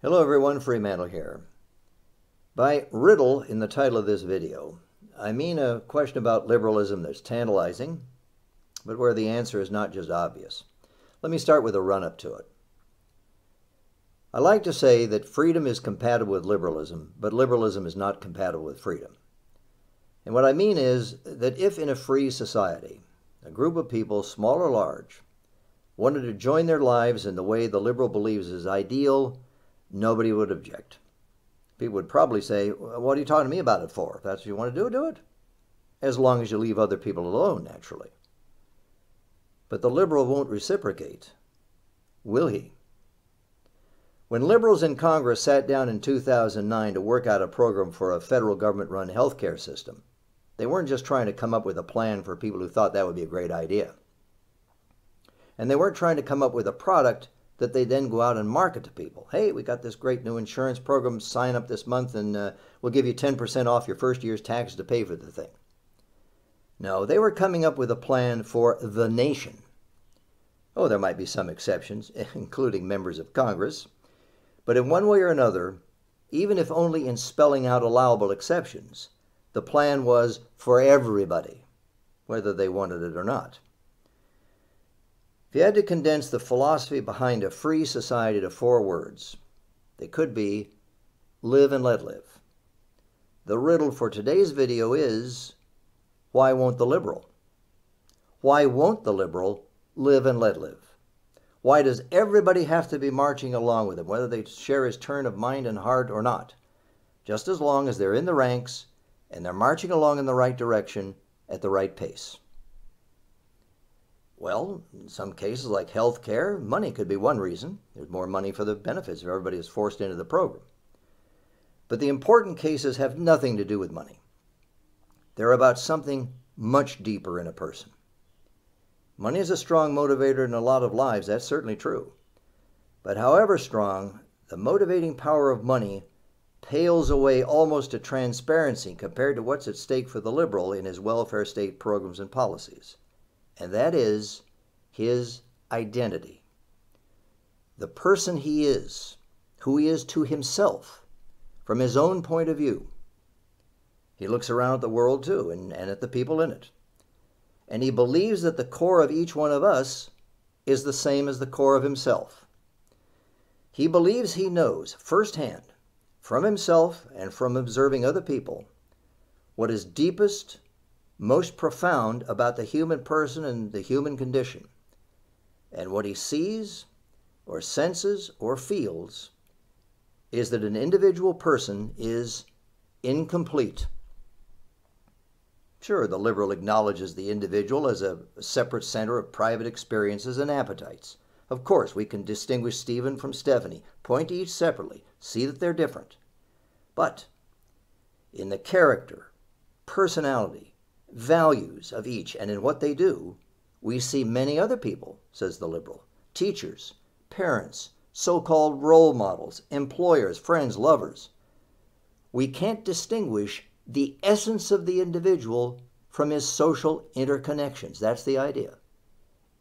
Hello everyone, Freemantle here. By riddle in the title of this video, I mean a question about liberalism that's tantalizing, but where the answer is not just obvious. Let me start with a run-up to it. I like to say that freedom is compatible with liberalism, but liberalism is not compatible with freedom. And what I mean is that if in a free society, a group of people, small or large, wanted to join their lives in the way the liberal believes is ideal, nobody would object. People would probably say, what are you talking to me about it for? If that's what you want to do, do it. As long as you leave other people alone, naturally. But the liberal won't reciprocate, will he? When liberals in Congress sat down in 2009 to work out a program for a federal government-run healthcare system, they weren't just trying to come up with a plan for people who thought that would be a great idea. And they weren't trying to come up with a product that they then go out and market to people. Hey, we got this great new insurance program, sign up this month and we'll give you 10% off your first year's taxes to pay for the thing. No, they were coming up with a plan for the nation. Oh, there might be some exceptions, including members of Congress. But in one way or another, even if only in spelling out allowable exceptions, the plan was for everybody, whether they wanted it or not. If you had to condense the philosophy behind a free society to 4 words, they could be live and let live. The riddle for today's video is, why won't the liberal? Why won't the liberal live and let live? Why does everybody have to be marching along with him, whether they share his turn of mind and heart or not, just as long as they're in the ranks and they're marching along in the right direction at the right pace? Well, in some cases like health care, money could be one reason. There's more money for the benefits if everybody is forced into the program. But the important cases have nothing to do with money. They're about something much deeper in a person. Money is a strong motivator in a lot of lives, that's certainly true. But however strong, the motivating power of money pales away almost to transparency compared to what's at stake for the liberal in his welfare state programs and policies. And that is his identity. The person he is, who he is to himself, from his own point of view. He looks around at the world too, and at the people in it. And he believes that the core of each one of us is the same as the core of himself. He believes he knows firsthand, from himself and from observing other people, what is deepest, most profound about the human person and the human condition. And what he sees or senses or feels is that an individual person is incomplete. Sure, the liberal acknowledges the individual as a separate center of private experiences and appetites. Of course, we can distinguish Stephen from Stephanie, point to each separately, see that they're different. But in the character, personality, values of each and in what they do, we see many other people, says the liberal. Teachers, parents, so-called role models, employers, friends, lovers. We can't distinguish the essence of the individual from his social interconnections. That's the idea.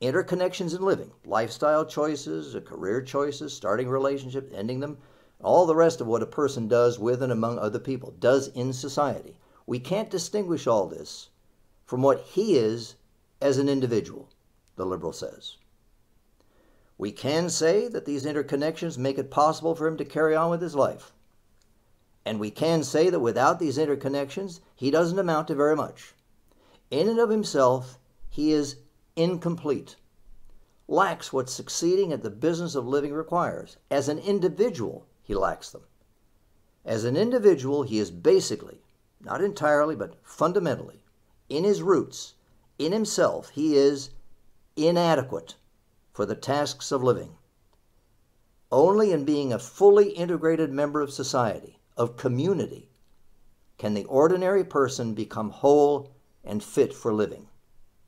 Interconnections in living, lifestyle choices, career choices, starting relationships, ending them, all the rest of what a person does with and among other people, does in society. We can't distinguish all this from what he is as an individual, the liberal says. We can say that these interconnections make it possible for him to carry on with his life. And we can say that without these interconnections, he doesn't amount to very much. In and of himself, he is incomplete, lacks what succeeding at the business of living requires. As an individual, he lacks them. As an individual, he is basically, not entirely, but fundamentally, in his roots, in himself, he is inadequate for the tasks of living. Only in being a fully integrated member of society, of community, can the ordinary person become whole and fit for living,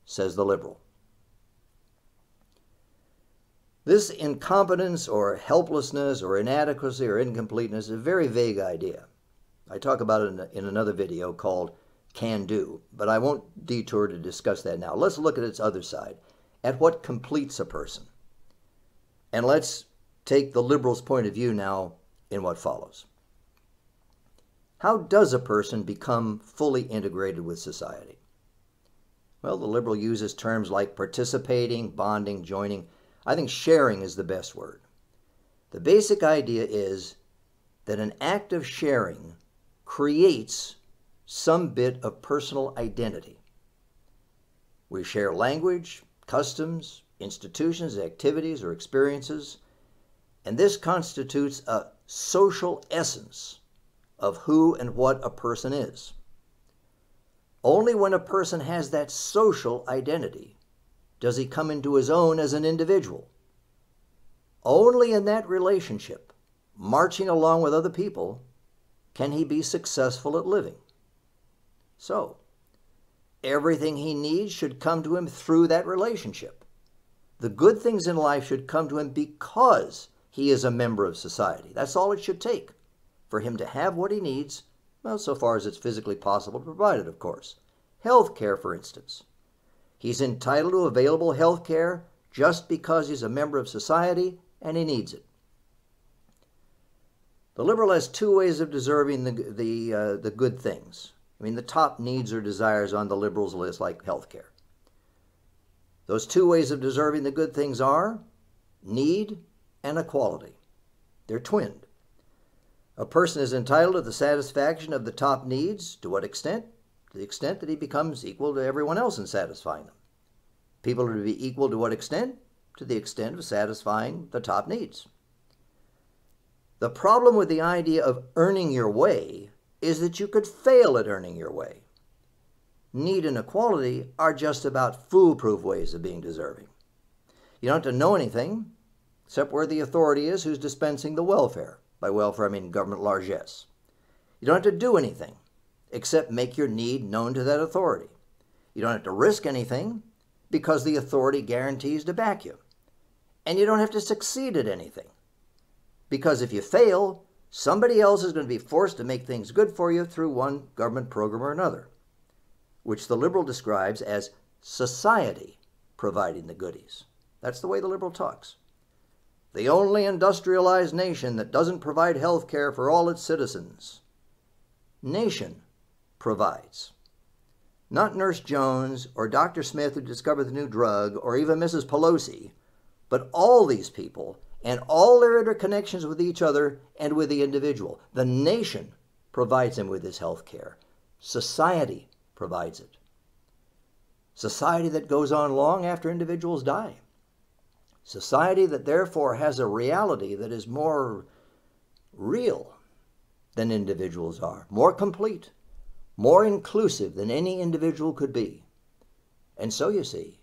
says the liberal. This incompetence or helplessness or inadequacy or incompleteness is a very vague idea. I talk about it in another video called Can Do, but I won't detour to discuss that now. Let's look at its other side, at what completes a person. And let's take the liberal's point of view now in what follows. How does a person become fully integrated with society? Well, the liberal uses terms like participating, bonding, joining. I think sharing is the best word. The basic idea is that an act of sharing creates some bit of personal identity. We share language, customs, institutions, activities, or experiences, and this constitutes a social essence of who and what a person is. Only when a person has that social identity does he come into his own as an individual. Only in that relationship, marching along with other people, can he be successful at living. So, everything he needs should come to him through that relationship. The good things in life should come to him because he is a member of society. That's all it should take for him to have what he needs, well, so far as it's physically possible to provide it, of course. Health care, for instance. He's entitled to available health care just because he's a member of society and he needs it. The liberal has two ways of deserving the good things. I mean, the top needs or desires on the liberals' list, like health care. Those two ways of deserving the good things are need and equality. They're twinned. A person is entitled to the satisfaction of the top needs. To what extent? To the extent that he becomes equal to everyone else in satisfying them. People are to be equal to what extent? To the extent of satisfying the top needs. The problem with the idea of earning your way is that you could fail at earning your way. Need and equality are just about foolproof ways of being deserving. You don't have to know anything except where the authority is who's dispensing the welfare. By welfare, I mean government largesse. You don't have to do anything except make your need known to that authority. You don't have to risk anything because the authority guarantees to back you. And you don't have to succeed at anything because if you fail, somebody else is going to be forced to make things good for you through one government program or another, which the liberal describes as society providing the goodies. That's the way the liberal talks. The only industrialized nation that doesn't provide health care for all its citizens. Nation provides. Not Nurse Jones or Dr. Smith who discovered the new drug or even Mrs. Pelosi, but all these people and all their interconnections with each other and with the individual. The nation provides him with his health care. Society provides it. Society that goes on long after individuals die. Society that therefore has a reality that is more real than individuals are, more complete, more inclusive than any individual could be. And so you see,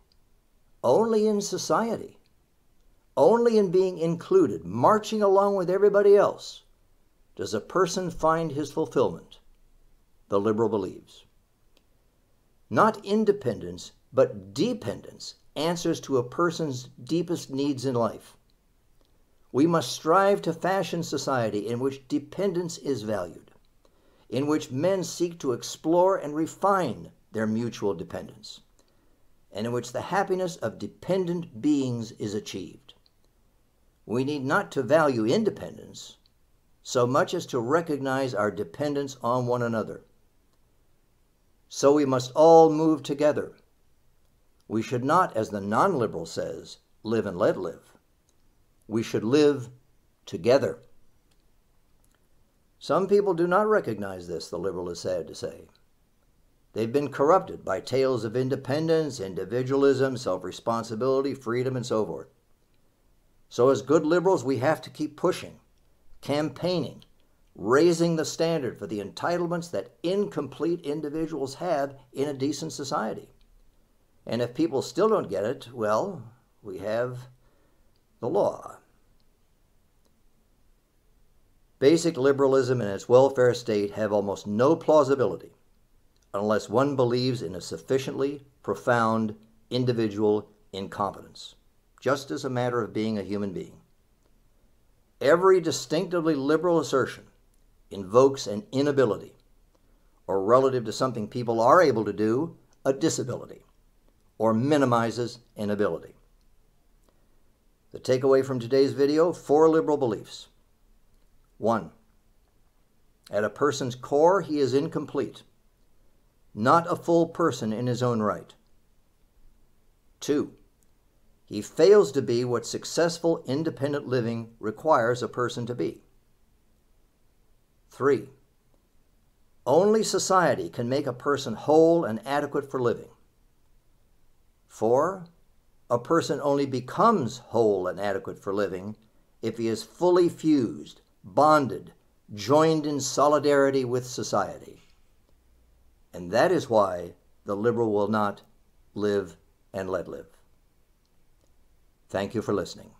only in society, only in being included, marching along with everybody else, does a person find his fulfillment, the liberal believes. Not independence, but dependence answers to a person's deepest needs in life. We must strive to fashion society in which dependence is valued, in which men seek to explore and refine their mutual dependence, and in which the happiness of dependent beings is achieved. We need not to value independence so much as to recognize our dependence on one another. So we must all move together. We should not, as the non-liberal says, live and let live. We should live together. Some people do not recognize this, the liberal is sad to say. They've been corrupted by tales of independence, individualism, self-responsibility, freedom, and so forth. So as good liberals, we have to keep pushing, campaigning, raising the standard for the entitlements that incomplete individuals have in a decent society. And if people still don't get it, well, we have the law. Basic liberalism and its welfare state have almost no plausibility unless one believes in a sufficiently profound individual incompetence, just as a matter of being a human being. Every distinctively liberal assertion invokes an inability, or relative to something people are able to do, a disability, or minimizes an ability. The takeaway from today's video, 4 liberal beliefs. 1. At a person's core, he is incomplete, not a full person in his own right. 2. He fails to be what successful independent living requires a person to be. 3. Only society can make a person whole and adequate for living. 4. A person only becomes whole and adequate for living if he is fully fused, bonded, joined in solidarity with society. And that is why the liberal will not live and let live. Thank you for listening.